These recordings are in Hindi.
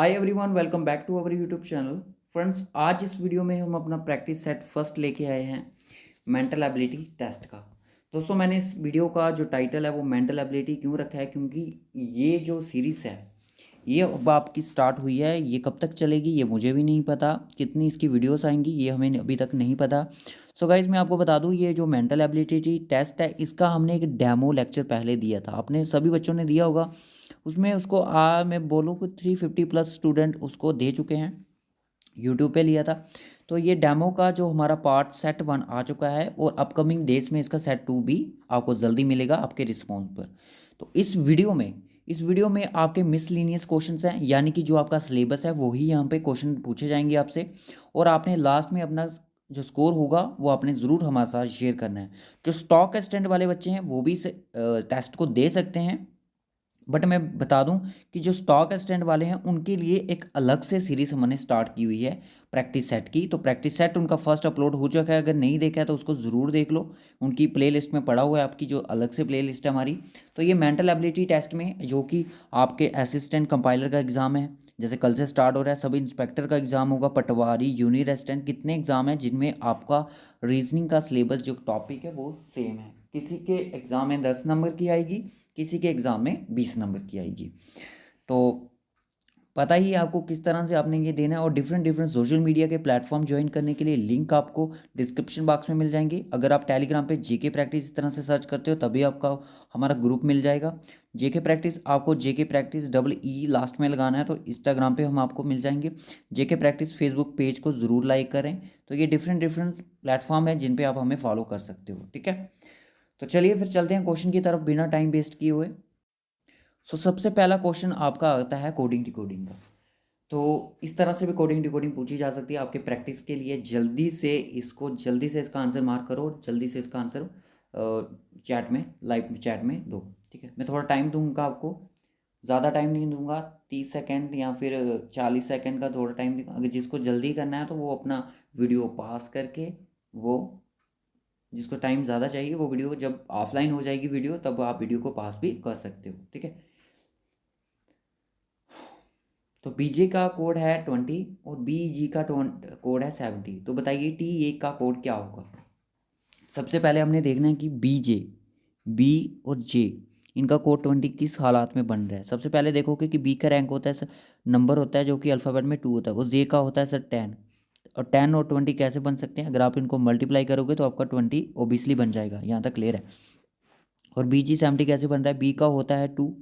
Hi everyone, welcome back to our YouTube channel. Friends, आज इस वीडियो में हम अपना प्रैक्टिस सेट फर्स्ट लेके आए हैं मेंटल एबिलिटी टेस्ट का। दोस्तों, मैंने इस वीडियो का जो टाइटल है वो मेंटल एबिलिटी क्यों रखा है, क्योंकि ये जो सीरीज़ है ये अब आपकी स्टार्ट हुई है। ये कब तक चलेगी ये मुझे भी नहीं पता, कितनी इसकी वीडियोस आएंगी ये हमें अभी तक नहीं पता। सो गाइज, मैं आपको बता दूं, ये जो मेंटल एबिलिटी टेस्ट है इसका हमने एक डेमो लेक्चर पहले दिया था, आपने सभी बच्चों ने दिया होगा। उसमें उसको मैं बोलूँ कि 350 प्लस स्टूडेंट उसको दे चुके हैं, यूट्यूब पे लिया था। तो ये डेमो का जो हमारा पार्ट सेट 1 आ चुका है और अपकमिंग डेज में इसका सेट 2 भी आपको जल्दी मिलेगा आपके रिस्पॉन्स पर। तो इस वीडियो में आपके मिसलिनियस क्वेश्चंस हैं, यानी कि जो आपका सिलेबस है वही यहाँ पे क्वेश्चन पूछे जाएंगे आपसे, और आपने लास्ट में अपना जो स्कोर होगा वो आपने ज़रूर हमारे साथ शेयर करना है। जो स्टॉक एक्सटेंड वाले बच्चे हैं वो भी टेस्ट को दे सकते हैं, बट मैं बता दूं कि जो स्टॉक एक्सटेंड वाले हैं उनके लिए एक अलग से सीरीज हमने स्टार्ट की हुई है प्रैक्टिस सेट की। तो प्रैक्टिस सेट उनका फर्स्ट अपलोड हो चुका है, अगर नहीं देखा है तो उसको ज़रूर देख लो, उनकी प्लेलिस्ट में पड़ा हुआ है, आपकी जो अलग से प्लेलिस्ट है हमारी। तो ये मेंटल एबिलिटी टेस्ट में जो कि आपके असिस्टेंट कंपाइलर का एग्ज़ाम है, जैसे कल से स्टार्ट हो रहा है, सब इंस्पेक्टर का एग्ज़ाम होगा, पटवारी, यूनिट असिस्टेंट, कितने एग्ज़ाम हैं जिनमें आपका रीजनिंग का सिलेबस जो टॉपिक है वो सेम है। किसी के एग्ज़ाम में 10 नंबर की आएगी, किसी के एग्ज़ाम में 20 नंबर की आएगी। तो पता ही है आपको किस तरह से आपने ये देना है। और डिफरेंट डिफरेंट सोशल मीडिया के प्लेटफॉर्म ज्वाइन करने के लिए लिंक आपको डिस्क्रिप्शन बॉक्स में मिल जाएंगे। अगर आप टेलीग्राम पे जेके प्रैक्टिस इस तरह से सर्च करते हो तभी आपका हमारा ग्रुप मिल जाएगा। जेके प्रैक्टिस, आपको जेके प्रैक्टिस डबल ई लास्ट में लगाना है, तो इंस्टाग्राम पे हम आपको मिल जाएंगे। जेके प्रैक्टिस फेसबुक पेज को ज़रूर लाइक करें। तो ये डिफरेंट डिफरेंट प्लेटफॉर्म है जिन पे आप हमें फॉलो कर सकते हो, ठीक है। तो चलिए फिर चलते हैं क्वेश्चन की तरफ बिना टाइम वेस्ट किए हुए। सबसे पहला क्वेश्चन आपका आता है कोडिंग डिकोडिंग का। तो इस तरह से भी कोडिंग डिकोडिंग पूछी जा सकती है आपके प्रैक्टिस के लिए। जल्दी से इसका आंसर मार्क करो और जल्दी से इसका आंसर चैट में, लाइव चैट में दो, ठीक है। मैं थोड़ा टाइम दूंगा आपको, ज़्यादा टाइम नहीं दूंगा, 30 सेकेंड या फिर 40 सेकेंड का थोड़ा टाइम दूंगा। अगर जिसको जल्दी करना है तो वो अपना वीडियो पास करके, वो जिसको टाइम ज़्यादा चाहिए वो वीडियो जब ऑफलाइन हो जाएगी वीडियो तब आप वीडियो को पास भी कर सकते हो, ठीक है। तो बीजे का कोड है 20 और बीजी का कोड है 70। तो बताइए टी ए का कोड क्या होगा। सबसे पहले हमने देखना है कि बी और जे, इनका कोड 20 किस हालात में बन रहा है। सबसे पहले देखोगे कि बी का रैंक होता है सर, नंबर होता है जो कि अल्फ़ाबेट में 2 होता है, और जे का होता है सर 10। और 10 और 20 कैसे बन सकते हैं, अगर आप इनको मल्टीप्लाई करोगे तो आपका 20 ओबियसली बन जाएगा, यहाँ तक क्लियर है। और बी जी 70 कैसे बन रहा है, बी का होता है 2,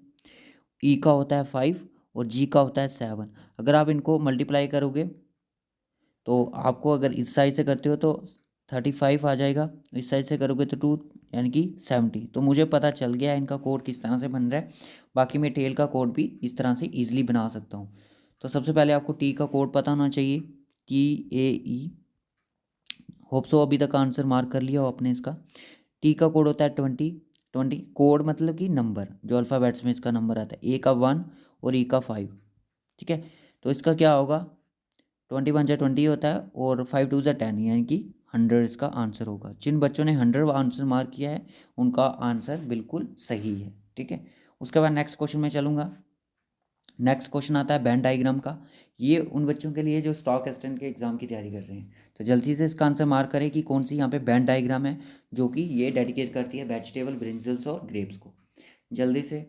ई का होता है 5 और जी का होता है 7। अगर आप इनको मल्टीप्लाई करोगे तो आपको, अगर इस साइड से करते हो तो 35 आ जाएगा, इस साइड से करोगे तो 2, यानी कि 70। तो मुझे पता चल गया है इनका कोड किस तरह से बन रहा है। बाकी मैं टेल का कोड भी इस तरह से ईजिली बना सकता हूँ। तो सबसे पहले आपको टी का कोड पता होना चाहिए, T A E. Hope so अभी तक आंसर मार्क कर लिया हो आपने इसका। टी का कोड होता है 20। कोड मतलब कि नंबर, जो अल्फ़ाबेट्स में इसका नंबर आता है, ए का 1 और ई का 5, ठीक है। तो इसका क्या होगा, 20 × 20 होता है और 5 × 2 = 10, यानी कि 100 इसका आंसर होगा। जिन बच्चों ने 100 आंसर मार्क किया है उनका आंसर बिल्कुल सही है, ठीक है। उसके बाद नेक्स्ट क्वेश्चन में चलूँगा। नेक्स्ट क्वेश्चन आता है वेन डायग्राम का। ये उन बच्चों के लिए जो स्टॉक असिस्टेंट के एग्जाम की तैयारी कर रहे हैं। तो जल्दी से इसका आंसर मार्क करें कि कौन सी यहाँ पे वेन डायग्राम है जो कि ये डेडिकेट करती है वेजिटेबल, ब्रिंजल्स और ग्रेप्स को। जल्दी से।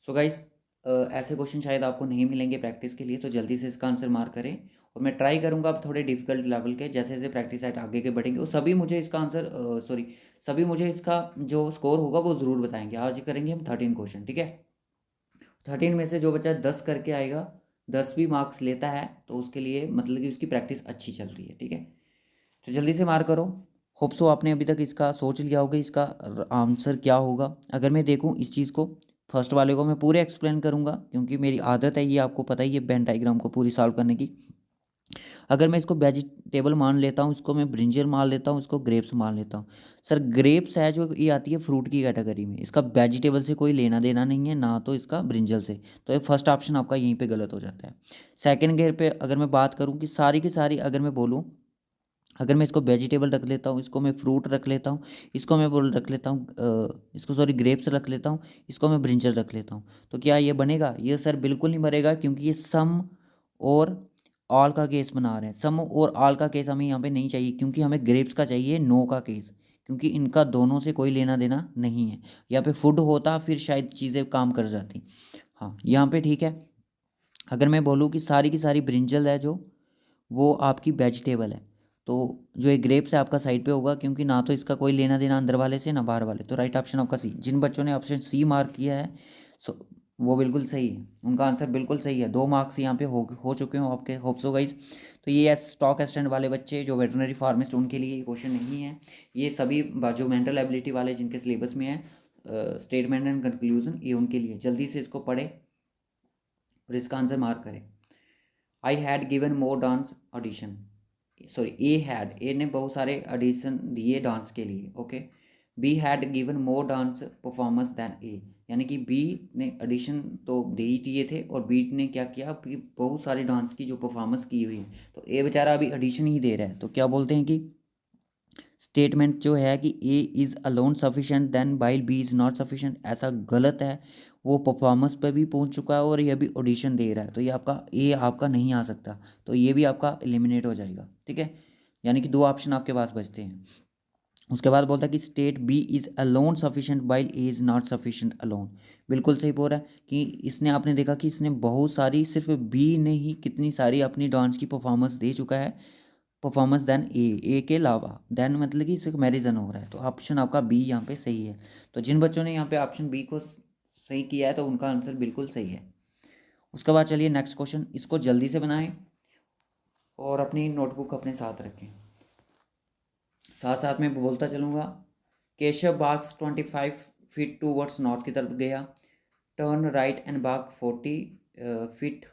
सो गाइस, ऐसे क्वेश्चन शायद आपको नहीं मिलेंगे प्रैक्टिस के लिए, तो जल्दी से इसका आंसर मार्क करें। और मैं ट्राई करूंगा अब थोड़े डिफिकल्ट लेवल के, जैसे जैसे प्रैक्टिस सेट आगे के बढ़ेंगे वो सभी मुझे इसका आंसर सभी मुझे इसका जो स्कोर होगा वो ज़रूर बताएंगे। आज करेंगे हम 13 क्वेश्चन, ठीक है। 13 में से जो बच्चा 10 करके आएगा, 10 भी मार्क्स लेता है, तो उसके लिए मतलब कि उसकी प्रैक्टिस अच्छी चल रही है, ठीक है। तो जल्दी से मार्क करो। होप सो आपने अभी तक इसका सोच लिया होगा इसका आंसर क्या होगा। अगर मैं देखूं इस चीज़ को, फर्स्ट वाले को मैं पूरे एक्सप्लेन करूंगा क्योंकि मेरी आदत है, ये आपको पता ही है, वेन डायग्राम को पूरी सॉल्व करने की। अगर मैं इसको वेजिटेबल मान लेता हूँ, इसको मैं ब्रिंजल मान लेता हूँ, इसको ग्रेप्स मान लेता हूँ। सर ग्रेप्स है जो ये आती है फ्रूट की कैटेगरी में, इसका वेजिटेबल से कोई लेना देना नहीं है, ना तो इसका ब्रिंजल से। तो ये फर्स्ट ऑप्शन आपका यहीं पे गलत हो जाता है। सेकंड गेयर पे अगर मैं बात करूँ कि सारी की सारी, अगर मैं बोलूँ अगर मैं इसको वेजिटेबल रख लेता हूँ, इसको मैं फ्रूट रख लेता हूँ, इसको मैं बोल रख लेता हूँ इसको सॉरी ग्रेप्स रख लेता हूँ, इसको मैं ब्रिंजल रख लेता हूँ, तो क्या ये बनेगा? ये सर बिल्कुल नहीं बनेगा, क्योंकि ये सम और ऑल का केस बना रहे हैं। सम और ऑल का केस हमें यहाँ पे नहीं चाहिए, क्योंकि हमें ग्रेप्स का चाहिए नो का केस, क्योंकि इनका दोनों से कोई लेना देना नहीं है। यहाँ पे फूड होता फिर शायद चीज़ें काम कर जाती। हाँ, यहाँ पे ठीक है। अगर मैं बोलूँ कि सारी की सारी ब्रिंजल है जो, वो आपकी वेजिटेबल है, तो जो ये ग्रेप्स है आपका साइड पे होगा, क्योंकि ना तो इसका कोई लेना देना अंदर वाले से ना बाहर वाले। तो राइट ऑप्शन आपका सी। जिन बच्चों ने ऑप्शन सी मार्क किया है सो वो बिल्कुल सही है, उनका आंसर बिल्कुल सही है। 2 मार्क्स यहाँ पे हो चुके हो आपके, होप्स हो गाइस। तो ये स्टॉक एक्सटेंड वाले बच्चे जो वेटरनरी फार्मिस्ट, उनके लिए ये क्वेश्चन नहीं है। ये सभी जो मेंटल एबिलिटी वाले जिनके सिलेबस में है स्टेटमेंट एंड कंक्लूजन, ये उनके लिए। जल्दी से इसको पढ़े और इसका आंसर मार्क करें। I had given more dance audition, sorry A ने बहुत सारे ऑडिशन दिए डांस के लिए। Okay, B had given more dance performance than A, यानी कि बी ने ऑडिशन तो दे ही दिए थे और बी ने क्या किया कि बहुत सारे डांस की जो परफॉर्मेंस की हुई है, तो ए बेचारा अभी ऑडिशन ही दे रहा है। तो क्या बोलते हैं कि स्टेटमेंट जो है कि A is alone sufficient then while B is not sufficient, ऐसा गलत है। वो परफॉर्मेंस पे भी पहुंच चुका है और ये भी ऑडिशन दे रहा है, तो ये आपका ए आपका नहीं आ सकता, तो ये भी आपका एलिमिनेट हो जाएगा। ठीक है, यानी कि 2 ऑप्शन आपके पास बचते हैं। उसके बाद बोलता है कि state B is alone sufficient while A is not sufficient alone. बिल्कुल सही बोल रहा है कि इसने, आपने देखा कि इसने बहुत सारी, सिर्फ बी ने ही कितनी सारी अपनी डांस की परफॉर्मेंस दे चुका है, परफॉर्मेंस देन ए के अलावा, देन मतलब कि इससे कंपेरिजन हो रहा है। तो ऑप्शन आपका बी यहाँ पे सही है। तो जिन बच्चों ने यहाँ पे ऑप्शन बी को सही किया है, तो उनका आंसर बिल्कुल सही है। उसके बाद चलिए नेक्स्ट क्वेश्चन, इसको जल्दी से बनाएं और अपनी नोटबुक अपने साथ रखें। साथ साथ में बोलता चलूँगा। Keshav walks 25 feet towards north की तरफ गया। Turn right and walk 40 feet,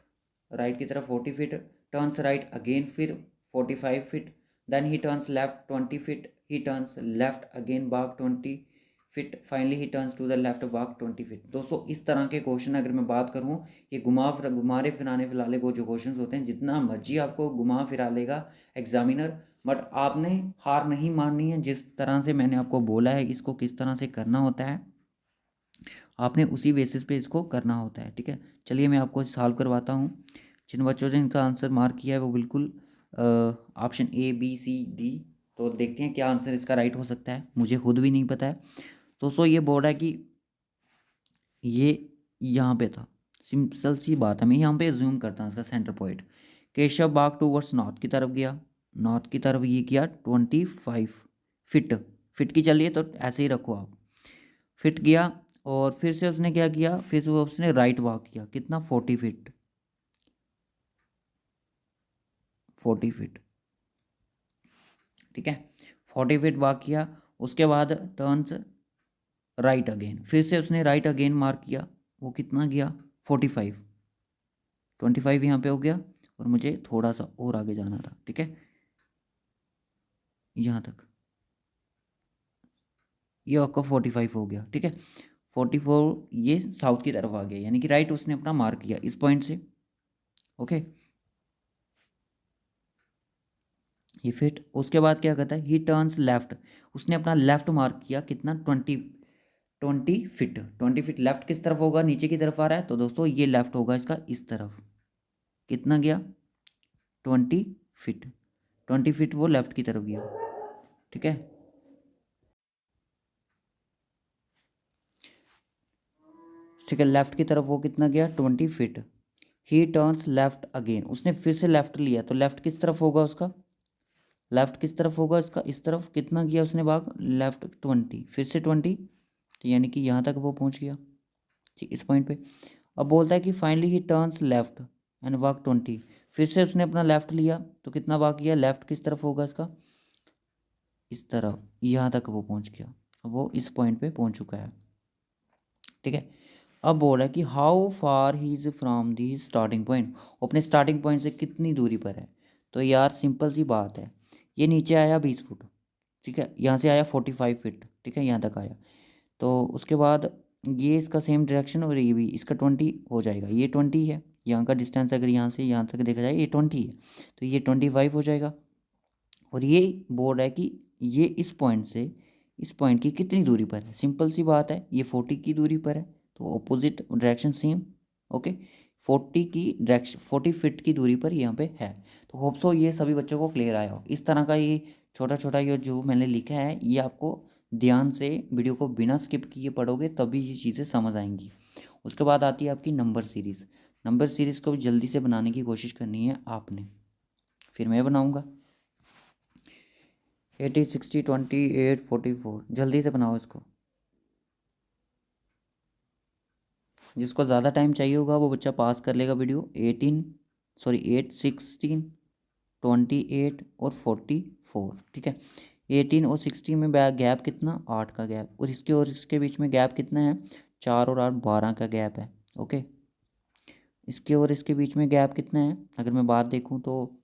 right की तरफ 40 फीट। टर्न्स राइट अगेन, फिर 45 feet. Then he turns left 20 feet. He turns left again walk 20 feet. Finally he turns to the left walk 20 feet. दोस्तों, इस तरह के क्वेश्चन अगर मैं बात करूँ, ये घुमारे फिराने फिलाले वो जो क्वेश्चन होते हैं, जितना मर्जी आपको घुमा फिरा लेगा एग्जामिनर, बट आपने हार नहीं माननी है। जिस तरह से मैंने आपको बोला है इसको किस तरह से करना होता है, आपने उसी बेसिस पे इसको करना होता है। ठीक है, चलिए मैं आपको सॉल्व करवाता हूँ। जिन बच्चों ने इनका आंसर मार्क किया है वो बिल्कुल option A B C D. तो देखते हैं क्या आंसर इसका राइट हो सकता है, मुझे खुद भी नहीं पता है। दोस्तों, ये बोल रहा है कि ये यहाँ पे था। सिंपल सी बात है, मैं यहाँ पे जूम करता हूँ इसका सेंटर पॉइंट। केशव बाग टूवर्ड्स नॉर्थ की तरफ गया, नॉर्थ की तरफ ये किया 25 फीट। फिट की चलिए तो ऐसे ही रखो आप, फिट गया। और फिर से उसने क्या किया, फिर से उसने राइट वॉक किया, कितना 40 फीट, 40 फीट। ठीक है, 40 फीट वॉक किया। उसके बाद टर्न्स राइट अगेन, फिर से उसने राइट अगेन मार्क किया, वो कितना गया 45, 25 यहाँ पे हो गया। और मुझे थोड़ा सा और आगे जाना था। ठीक है, यहाँ तक ये आपका 45 हो गया। ठीक है, 44 ये साउथ की तरफ आ गया, यानी कि राइट उसने अपना मार्क किया इस पॉइंट से। ओके, ये फिट। उसके बाद क्या करता है, ही टर्न्स लेफ्ट, उसने अपना लेफ्ट मार्क किया, कितना 20 फीट। 20 फीट लेफ्ट किस तरफ होगा, नीचे की तरफ आ रहा है, तो दोस्तों ये लेफ्ट होगा इसका इस तरफ। कितना गया 20 फीट, 20 फीट वो लेफ्ट की तरफ गया। ठीक है, ठीक है, लेफ्ट की तरफ वो कितना गया 20 feet. He turns left again, उसने फिर से लेफ्ट लिया, तो लेफ्ट किस तरफ होगा उसका, लेफ्ट किस तरफ होगा इसका इस तरफ। कितना किया उसने भाग, लेफ्ट 20, फिर से 20, तो यानी कि यहाँ तक वो पहुँच गया। ठीक, इस पॉइंट पे। अब बोलता है कि finally he turns left and walk 20, फिर से उसने अपना लेफ्ट लिया, तो कितना वॉक किया, लेफ्ट किस तरफ होगा इसका, इस तरफ, यहाँ तक वो पहुँच गया। अब वो इस पॉइंट पे पहुँच चुका है। ठीक है, अब बोल रहा है कि how far he is from the starting point, अपने स्टार्टिंग पॉइंट से कितनी दूरी पर है। तो यार सिंपल सी बात है, ये नीचे आया 20 फुट। ठीक है, यहाँ से आया 45 फीट। ठीक है, यहाँ तक आया, तो उसके बाद ये इसका सेम डायरेक्शन और ये भी इसका 20 हो जाएगा। ये 20 है, यहाँ का डिस्टेंस अगर यहाँ से यहाँ तक देखा जाए ये 20 है, तो ये 25 हो जाएगा। और ये बोर्ड है कि ये इस पॉइंट से इस पॉइंट की कितनी दूरी पर है। सिंपल सी बात है, ये 40 की दूरी पर है तो ऑपोजिट डायरेक्शन सेम। ओके, 40 की डायरेक्शन 40 फीट की दूरी पर यहाँ पे है। तो होप सो ये सभी बच्चों को क्लियर आया हो। इस तरह का ये छोटा छोटा ये जो मैंने लिखा है ये आपको ध्यान से वीडियो को बिना स्किप किए पढ़ोगे तभी ये चीज़ें समझ आएंगी। उसके बाद आती है आपकी नंबर सीरीज़। नंबर सीरीज़ को जल्दी से बनाने की कोशिश करनी है आपने, फिर मैं बनाऊँगा। 80 60 28 44, जल्दी से बनाओ इसको। जिसको ज़्यादा टाइम चाहिए होगा वो बच्चा पास कर लेगा वीडियो। 8 16 28 और 44, ठीक है। 18 और 16 में गैप कितना, 8 का गैप, और इसके बीच में गैप कितना है, 4 और 8 12 का गैप है। ओके, इसके और इसके बीच में गैप कितना है, अगर मैं बात देखूँ तो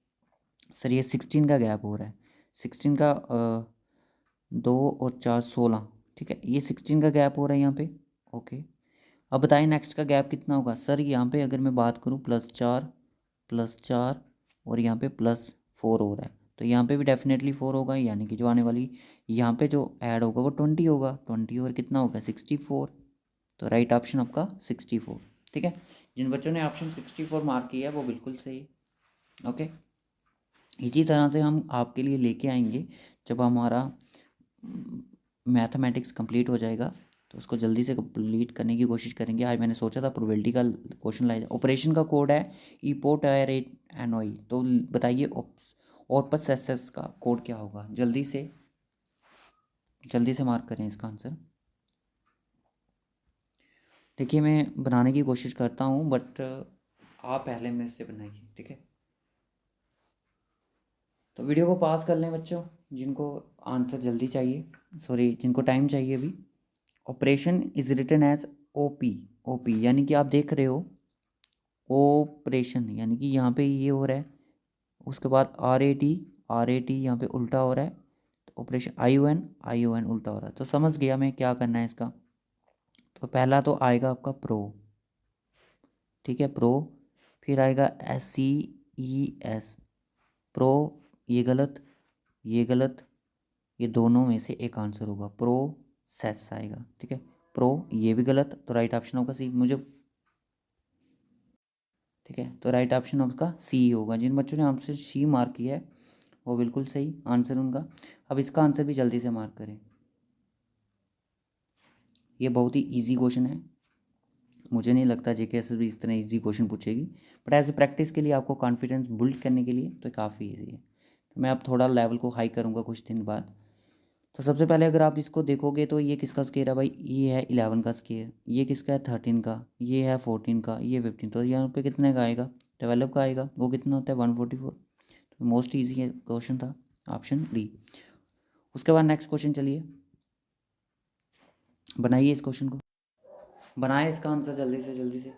सर ये 16 का गैप हो रहा है। 16 का 2 और 4 16, ठीक है, ये 16 का गैप हो रहा है यहाँ पे। ओके, अब बताइए नेक्स्ट का गैप कितना होगा। सर यहाँ पे अगर मैं बात करूँ +4 और यहाँ पे +4 हो रहा है तो यहाँ पे भी डेफिनेटली 4 होगा, यानी कि जो आने वाली यहाँ पे जो ऐड होगा वो 20 होगा। 20 और कितना होगा 64, तो राइट ऑप्शन आपका 64, ठीक है। जिन बच्चों ने ऑप्शन 64 मार्क किया है वो बिल्कुल सही। ओके, इसी तरह से हम आपके लिए लेके आएंगे जब हमारा मैथमेटिक्स कंप्लीट हो जाएगा तो उसको जल्दी से कंप्लीट करने की कोशिश करेंगे। आज मैंने सोचा था प्रोबेबिलिटी का क्वेश्चन लाया जाए। ऑपरेशन का कोड है इपोटायरेट एनोई, तो बताइए ऑर्पस एसएस का कोड क्या होगा। जल्दी से मार्क करें इसका आंसर। देखिए मैं बनाने की कोशिश करता हूँ बट आप पहले मेरे से बनाइए, ठीक है। तो वीडियो को पास कर लें बच्चों जिनको आंसर जल्दी चाहिए, सॉरी जिनको टाइम चाहिए अभी। Operation is written as OP यानी कि आप देख रहे हो ऑपरेशन, यानी कि यहाँ पे ये हो रहा है। उसके बाद आर ए टी यहाँ पे उल्टा हो रहा है, तो ऑपरेशन आई ओ एन उल्टा हो रहा है। तो समझ गया मैं क्या करना है इसका। तो पहला तो आएगा आपका प्रो, ठीक है, प्रो। फिर आएगा SCES, प्रो, ये गलत, ये गलत, ये दोनों में से एक आंसर होगा, प्रोसेस आएगा, ठीक है। प्रो, ये भी गलत, तो राइट ऑप्शन होगा सी मुझे, ठीक है। तो राइट ऑप्शन आपका सी होगा। जिन बच्चों ने आंसर सी मार्क किया है वो बिल्कुल सही आंसर उनका। अब इसका आंसर भी जल्दी से मार्क करें। ये बहुत ही इजी क्वेश्चन है, मुझे नहीं लगता JK भी इस तरह इजी क्वेश्चन पूछेगी, बट एज ए प्रैक्टिस के लिए आपको कॉन्फिडेंस बिल्ड करने के लिए तो काफ़ी इजी है। तो मैं अब थोड़ा लेवल को हाई करूँगा कुछ दिन बाद। तो सबसे पहले अगर आप इसको देखोगे तो ये किसका स्केयर है भाई, ये है 11 का स्केयर, ये किसका है 13 का, ये है 14 का, ये 15, तो यहाँ पे कितने का आएगा 12 का आएगा। वो कितना होता है 144। तो मोस्ट ईजी क्वेश्चन था ऑप्शन डी। उसके बाद नेक्स्ट क्वेश्चन, चलिए बनाइए इस क्वेश्चन को, बनाए इसका आंसर जल्दी से।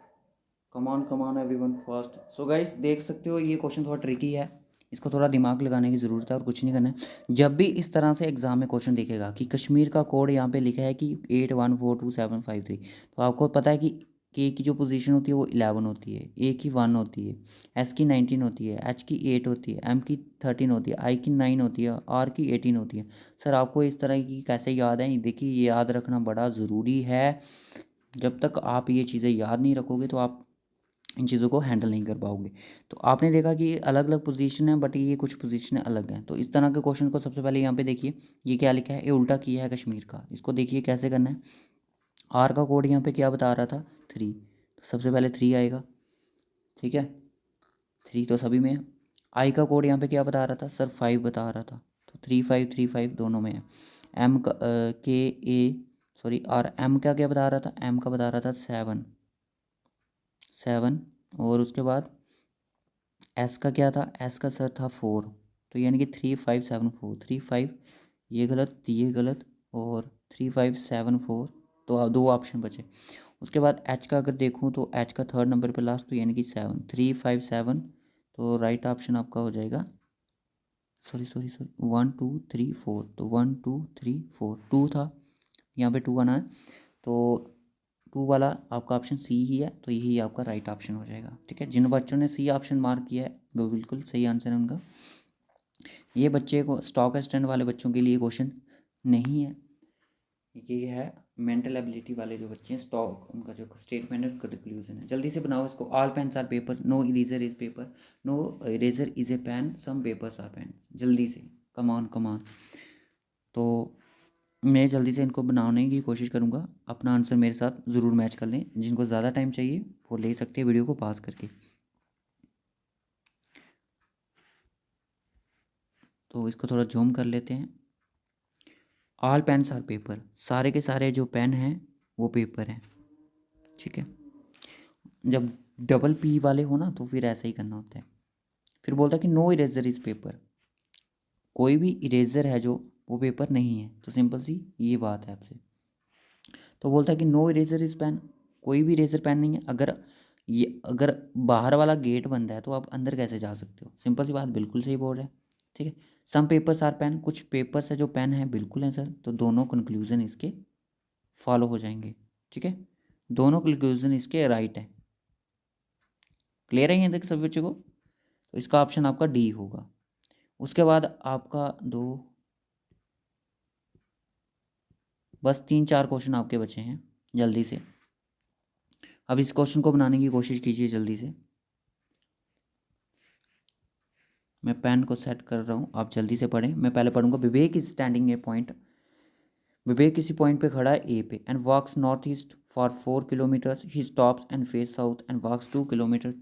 कमान एवरीवन फास्ट। सो गाइस देख सकते हो ये क्वेश्चन थोड़ा ट्रिकी है, इसको थोड़ा दिमाग लगाने की ज़रूरत है और कुछ नहीं करना है। जब भी इस तरह से एग्जाम में क्वेश्चन दिखेगा कि कश्मीर का कोड यहाँ पे लिखा है कि 8142 753, तो आपको पता है कि के की जो पोजीशन होती है वो 11 होती है, ए की 1 होती है, एस की 19 होती है, एच की 8 होती है, एम की 13 होती है, आई की 9 होती है, आर की 18 होती है। सर आपको इस तरह की कैसे याद है, देखिए ये याद रखना बड़ा ज़रूरी है। जब तक आप ये चीज़ें याद नहीं रखोगे तो आप इन चीज़ों को हैंडल नहीं कर पाओगे। तो आपने देखा कि अलग अलग पोजीशन है बट ये कुछ पोजीशन अलग हैं। तो इस तरह के क्वेश्चन को सबसे पहले यहाँ पे देखिए, ये क्या लिखा है, ये उल्टा किया है कश्मीर का। इसको देखिए कैसे करना है। आर का कोड यहाँ पे क्या बता रहा था 3, तो सबसे पहले 3 आएगा, ठीक है, 3 तो सभी में है। आई का कोड यहाँ पे क्या बता रहा था सर 5 बता रहा था, तो 3 5 3 5 दोनों में है। एम का के ए सॉरी और एम का क्या बता रहा था, एम का बता रहा था 7 और उसके बाद एस का क्या था, एस का सर था 4, तो यानी कि 3 5 7 4, 3 5, ये गलत ये गलत और 3 5 7 4, तो दो ऑप्शन बचे। उसके बाद एच का अगर देखूँ तो एच का थर्ड नंबर पे लास्ट, तो यानी कि 7 3 5 7, तो राइट ऑप्शन आपका हो जाएगा, सॉरी 1 2 3 4, तो 1 2 3 4 2 था, यहाँ पे 2 आना है, तो 2 वाला आपका ऑप्शन सी ही है, तो यही आपका राइट ऑप्शन हो जाएगा, ठीक है। जिन बच्चों ने सी ऑप्शन मार्क किया है वो बिल्कुल सही आंसर है उनका। ये बच्चे को स्टॉक एक्सटेंड वाले बच्चों के लिए क्वेश्चन नहीं है, ये है मेंटल एबिलिटी वाले जो बच्चे हैं, स्टॉक उनका जो स्टेटमेंट है कंक्लूजन है। जल्दी से बनाओ इसको। All pens are paper, no eraser is paper, no eraser is a pen, some papers are pen. जल्दी से, कम ऑन कम ऑन। तो मैं जल्दी से इनको बनाने की कोशिश करूँगा। अपना आंसर मेरे साथ ज़रूर मैच कर लें। जिनको ज़्यादा टाइम चाहिए वो ले सकते हैं वीडियो को पॉज करके। तो इसको थोड़ा जूम कर लेते हैं। ऑल पेन्स आर पेपर, सारे के सारे जो पेन हैं वो पेपर हैं, ठीक है। जब डबल पी वाले हो ना तो फिर ऐसा ही करना होता है। फिर बोलता है कि नो इरेजर इज़ पेपर, कोई भी इरेजर है जो वो पेपर नहीं है। तो सिंपल सी ये बात है आपसे। तो बोलता है कि नो इरेजर इज़ पेन, कोई भी इरेजर पेन नहीं है। अगर बाहर वाला गेट बंद है तो आप अंदर कैसे जा सकते हो? सिंपल सी बात, बिल्कुल सही बोल रहे हैं, ठीक है। सम पेपर्स आर पेन, कुछ पेपर्स है जो पेन है, बिल्कुल है सर। तो दोनों कंक्लूजन इसके फॉलो हो जाएंगे, ठीक है। दोनों कंक्लूजन इसके राइट है। क्लियर है यहाँ तक सभी बच्चों को? तो इसका ऑप्शन आपका डी होगा। उसके बाद आपका दो, बस 3-4 क्वेश्चन आपके बचे हैं। जल्दी से अब इस क्वेश्चन को बनाने की कोशिश कीजिए जल्दी से। मैं पेन को सेट कर रहा हूँ, आप जल्दी से पढ़ें। मैं पहले पढ़ूंगा। Vivek is standing a point, Vivek किसी पॉइंट पे खड़ा है ए पे, and walks north east for 4 kilometers, he stops and face south and walks 2 kilometer.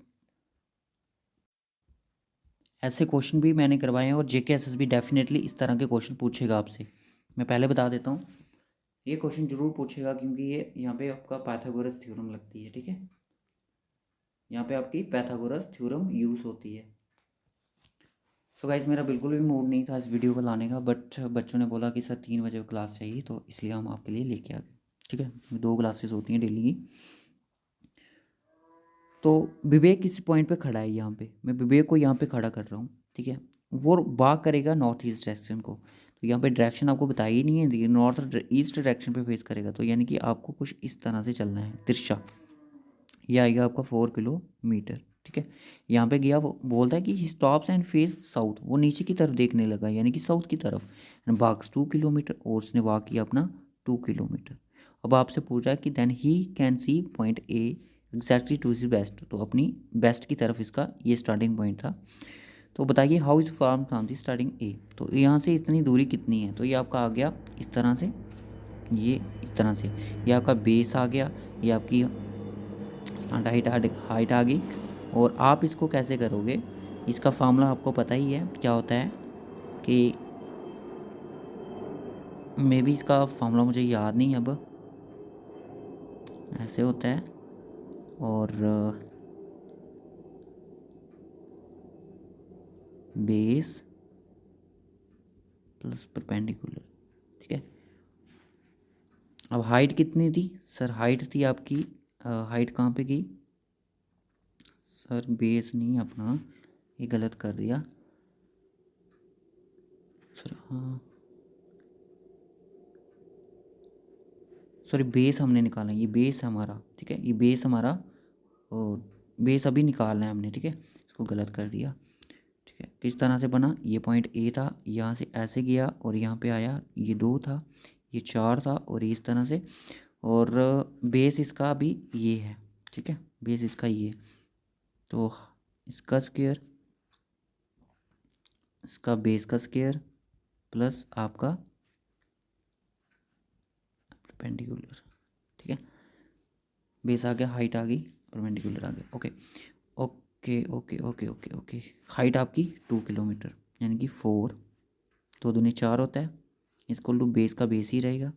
ऐसे क्वेश्चन भी मैंने करवाए हैं और JK SSB डेफिनेटली इस तरह के क्वेश्चन पूछेगा आपसे। मैं पहले बता देता हूँ, ये क्वेश्चन जरूर पूछेगा क्योंकि ये यहाँ पे आपका पाइथागोरस थ्योरम लगती है, ठीक है। यहाँ पे आपकी पाइथागोरस थ्योरम यूज़ होती है। सो गाइस, मेरा बिल्कुल भी मूड नहीं था इस वीडियो को लाने का, बट बच्चों ने बोला कि सर 3 बजे क्लास चाहिए, तो इसलिए हम आपके लिए लेके आ गए, ठीक है। 2 क्लासेस होती हैं डेली की। तो विवेक किसी पॉइंट पे खड़ा है यहाँ पे, मैं विवेक को यहाँ पे खड़ा कर रहा हूँ, ठीक है। वो वॉक करेगा नॉर्थ ईस्ट डायरेक्शन को। तो यहाँ पे डायरेक्शन आपको बताई ही नहीं है, नॉर्थ ईस्ट डायरेक्शन पे फेस करेगा। तो यानी कि आपको कुछ इस तरह से चलना है तिरछा। ये आएगा आपका 4 किलोमीटर, ठीक है। यहाँ पे गया, वो बोलता है कि ही स्टॉप्स एंड फेस साउथ, वो नीचे की तरफ देखने लगा, यानी कि साउथ की तरफ। एंड वॉक्स 2 किलोमीटर, और उसने वॉक किया अपना 2 किलोमीटर। अब आपसे पूछा है कि then he can see point A exactly to see best, तो अपनी बेस्ट की तरफ इसका ये स्टार्टिंग पॉइंट था। तो बताइए how is form from the starting ए। तो यहाँ से इतनी दूरी कितनी है? तो ये आपका आ गया इस तरह से, ये इस तरह से, ये आपका बेस आ गया, ये आपकी हाइट आ गई। और आप इसको कैसे करोगे? इसका फार्मूला आपको पता ही है क्या होता है, कि मे बी इसका फार्मूला मुझे याद नहीं अब, ऐसे होता है। और बेस प्लस परपेंडिकुलर, ठीक है। अब हाइट कितनी थी सर? हाइट थी आपकी, हाइट कहाँ पे गई सर? बेस नहीं अपना, ये गलत कर दिया सर। हाँ सॉरी, बेस हमने निकाला, ये बेस है हमारा, ठीक है। ये बेस हमारा, और बेस अभी निकालना है हमने, ठीक है। इसको गलत कर दिया, ठीक है। किस तरह से बना? ये पॉइंट ए था, यहाँ से ऐसे गया और यहाँ पे आया, ये 2 था, ये 4 था, और ये इस तरह से। और बेस इसका अभी ये है, ठीक है। बेस इसका ये, तो इसका स्क्वायर, इसका बेस का स्क्वायर प्लस आपका परपेंडिकुलर, ठीक है। बेस आ गया, हाइट आ गई, परपेंडिकुलर आ गया। Okay okay okay okay okay okay. Height आपकी 2 किलोमीटर, यानी कि 4, 2 दूनी 4 होता है, इसको टू बेस का बेस ही रहेगा,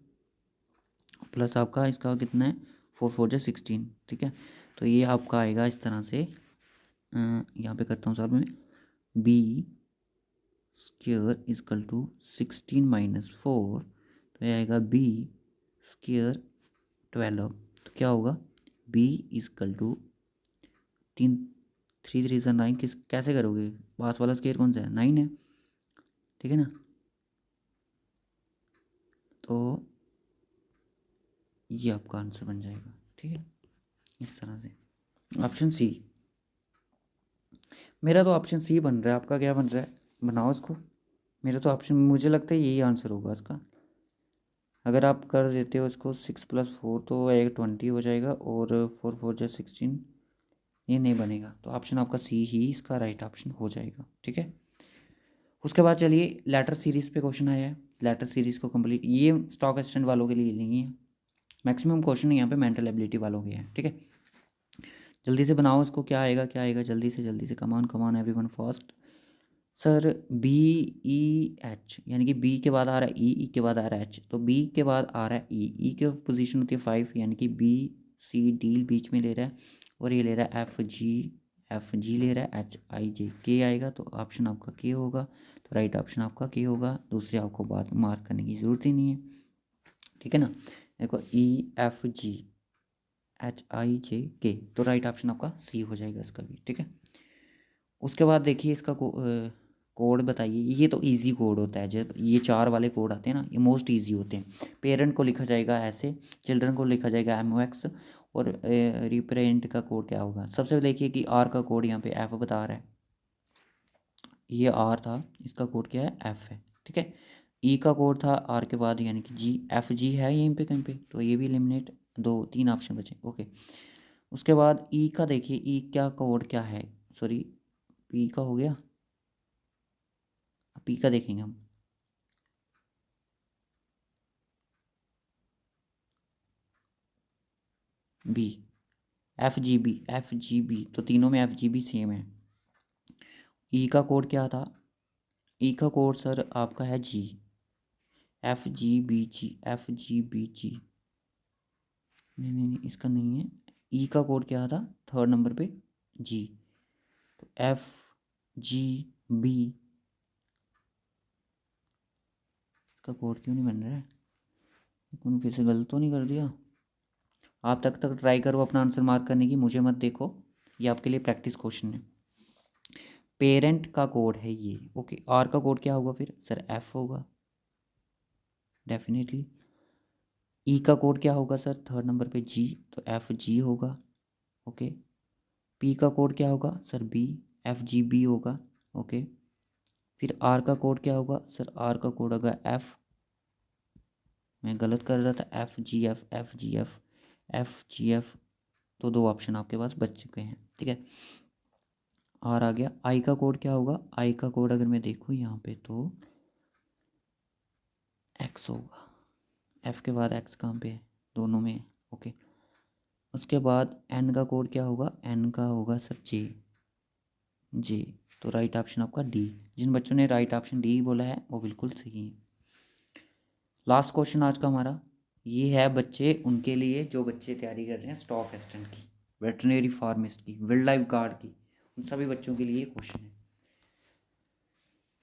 प्लस आपका इसका कितना है, 4 4 जा 16, ठीक है। तो ये आपका आएगा इस तरह से, यहाँ पे करता हूँ सर मैं, बी स्क्वायर इजकल टू 16 - 4, तो ये आएगा बी स्क्वायर 12। तो क्या होगा? बी इजकल टू 3 3 3 सा 9, किस कैसे करोगे? पास वाला स्क्वायर कौन सा है? 9 है, ठीक है ना। तो ये आपका आंसर बन जाएगा, ठीक है, इस तरह से। ऑप्शन सी, मेरा तो ऑप्शन सी बन रहा है, आपका क्या बन रहा है? बनाओ इसको। मेरा तो ऑप्शन, मुझे लगता है यही आंसर होगा इसका। अगर आप कर देते हो इसको 6+4 तो एक 20 हो जाएगा, और 4×4=16, ये नहीं बनेगा। तो ऑप्शन आपका सी ही इसका राइट ऑप्शन हो जाएगा। ठीक है, उसके बाद चलिए लेटर सीरीज़ पे क्वेश्चन आया है। लेटर सीरीज़ को कंप्लीट, ये स्टॉक एक्सटेंड वालों के लिए नहीं है, मैक्सिमम क्वेश्चन यहाँ पे मेंटल एबिलिटी वालों के हैं। ठीक है, जल्दी से बनाओ इसको। क्या आएगा, क्या आएगा, जल्दी से कमान कमान एवरीवन फास्ट। सर BEH, यानी कि बी के बाद आ रहा है ई के बाद आ रहा है एच, तो बी के बाद आ रहा है ई की पोजीशन होती है 5, यानी कि BCD बीच में ले रहा है, और ये ले रहा है FG ले रहा है HIJ, के आएगा, तो ऑप्शन आपका के होगा। तो राइट ऑप्शन आपका के होगा, दूसरे आपको बात मार्क करने की ज़रूरत ही नहीं है। ठीक है ना, देखो EFGHIJK, तो राइट ऑप्शन आपका सी हो जाएगा इसका भी। ठीक है, उसके बाद देखिए इसका कोड बताइए। ये तो इजी कोड होता है, जब ये 4 वाले कोड आते हैं ना, ये मोस्ट इजी होते हैं। पेरेंट को लिखा जाएगा ऐसे, चिल्ड्रन को लिखा जाएगा MOX, और रिप्रेजेंट का कोड क्या होगा। सबसे पहले देखिए कि आर का कोड यहाँ पे F बता रहा है, ये आर था, इसका कोड क्या है, F है। ठीक है, ई का कोड था आर के बाद, यानी कि FG है यहीं पे कहीं पे, तो ये भी एलिमिनेट, 2-3 ऑप्शन बचे। ओके, उसके बाद ई का देखिए, ई क्या कोड क्या है, सॉरी पी का हो गया, पी का देखेंगे हम। बी, एफ जी बी, तो तीनों में FGB सेम है। ई का कोड क्या था, ई का कोड सर आपका है जी, FGBG। नहीं, इसका नहीं है। ई का कोड क्या था थर्ड नंबर पे, जी, तो FGB, इसका कोड क्यों नहीं बन रहा है, मैंने फिर से गलत तो नहीं कर दिया। आप तक ट्राई करो अपना आंसर मार्क करने की, मुझे मत देखो, ये आपके लिए प्रैक्टिस क्वेश्चन है। पेरेंट का कोड है ये। ओके, आर का कोड क्या होगा फिर सर, F होगा डेफिनेटली। ई का कोड क्या होगा सर थर्ड नंबर पे, जी, तो FG होगा। ओके, पी का कोड क्या होगा सर, B, FGB होगा। ओके, फिर आर का कोड क्या होगा सर, आर का कोड होगा F, मैं गलत कर रहा था, FGF, तो 2 ऑप्शन आपके पास बच चुके हैं। ठीक है, आर आ गया। आई का कोड क्या होगा, आई का कोड अगर मैं देखूँ यहाँ पे तो X होगा, F के बाद X कहाँ पे है, दोनों में है। ओके, उसके बाद एन का कोड क्या होगा, एन का होगा सर जे, तो राइट ऑप्शन आपका डी। जिन बच्चों ने राइट ऑप्शन डी बोला है वो बिल्कुल सही है। लास्ट क्वेश्चन आज का हमारा ये है बच्चे, उनके लिए जो बच्चे तैयारी कर रहे हैं स्टॉक असिस्टेंट की, वेटरनरी फार्मिस्ट की, वाइल्ड लाइफ गार्ड की, उन सभी बच्चों के लिए क्वेश्चन है।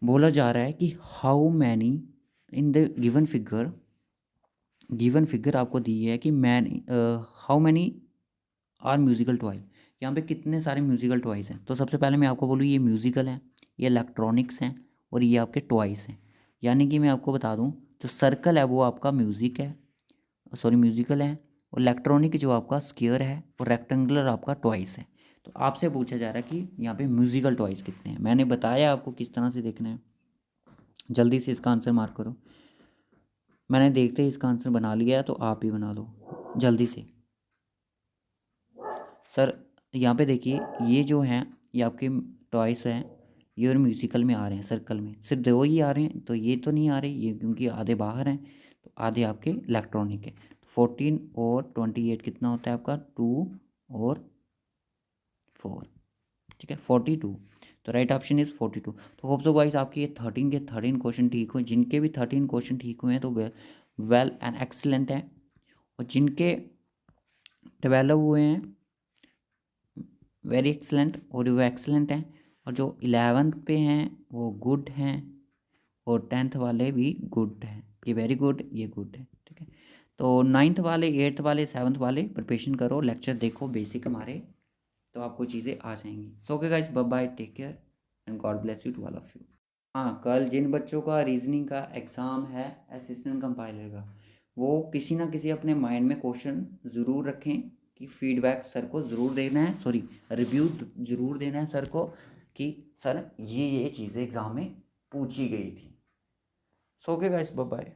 बोला जा रहा है कि how many in the given figure आपको दी है कि how many are musical toy, यहाँ पे कितने सारे म्यूज़िकल टॉयज़ हैं। तो सबसे पहले मैं आपको बोलूँ ये म्यूज़िकल हैं, ये इलेक्ट्रॉनिक्स हैं, और ये आपके टॉयज़ हैं। यानी कि मैं आपको बता दूँ, जो सर्कल है वो आपका म्यूज़िक है, सॉरी म्यूज़िकल है, और इलेक्ट्रॉनिक जो आपका स्क्वायर है, और रेक्टेंगुलर आपका टॉयज़ है। तो आपसे पूछा जा रहा है कि यहाँ पे म्यूज़िकल टॉयज़ कितने हैं। मैंने बताया आपको किस तरह से देखना है, जल्दी से इसका आंसर मार्क करो। मैंने देखते ही इसका आंसर बना लिया है, तो आप भी बना दो जल्दी से। सर यहाँ पे देखिए, ये जो हैं ये आपके टॉयस हैं, ये और म्यूज़िकल में आ रहे हैं, सर्कल में सिर्फ 2 ही आ रहे हैं, तो ये तो नहीं आ रहे ये, क्योंकि आधे बाहर हैं, तो आधे आपके इलेक्ट्रॉनिक है। तो 14 और 28 कितना होता है आपका, 2 और 4, ठीक है 42। तो राइट ऑप्शन इज़ 42। तो होप सो गाइस आपके ये 13 के 13 क्वेश्चन ठीक हुए। जिनके भी 13 क्वेश्चन ठीक हुए हैं तो वेल एंड एक्सीलेंट हैं, और जिनके 12 हुए हैं वेरी एक्सलेंट, और वो एक्सलेंट हैं, और जो 11th पे हैं वो गुड हैं, और 10th वाले भी गुड हैं। ये वेरी गुड, ये गुड है। ठीक है, तो 9th वाले, 8th वाले, 7th वाले प्रिपरेशन करो, लेक्चर देखो बेसिक हमारे, तो आपको चीज़ें आ जाएंगी। So okay guys, bye bye, take care and God bless you to all of you. हाँ, कल जिन बच्चों का रीजनिंग का एग्ज़ाम है असिस्टेंट कंपाइलर का, वो किसी ना किसी अपने माइंड में क्वेश्चन ज़रूर रखें कि फीडबैक सर को ज़रूर देना है, सॉरी रिव्यू ज़रूर देना है सर को, कि सर ये चीज़ें एग्ज़ाम में पूछी गई थी। So okay guys, bye bye.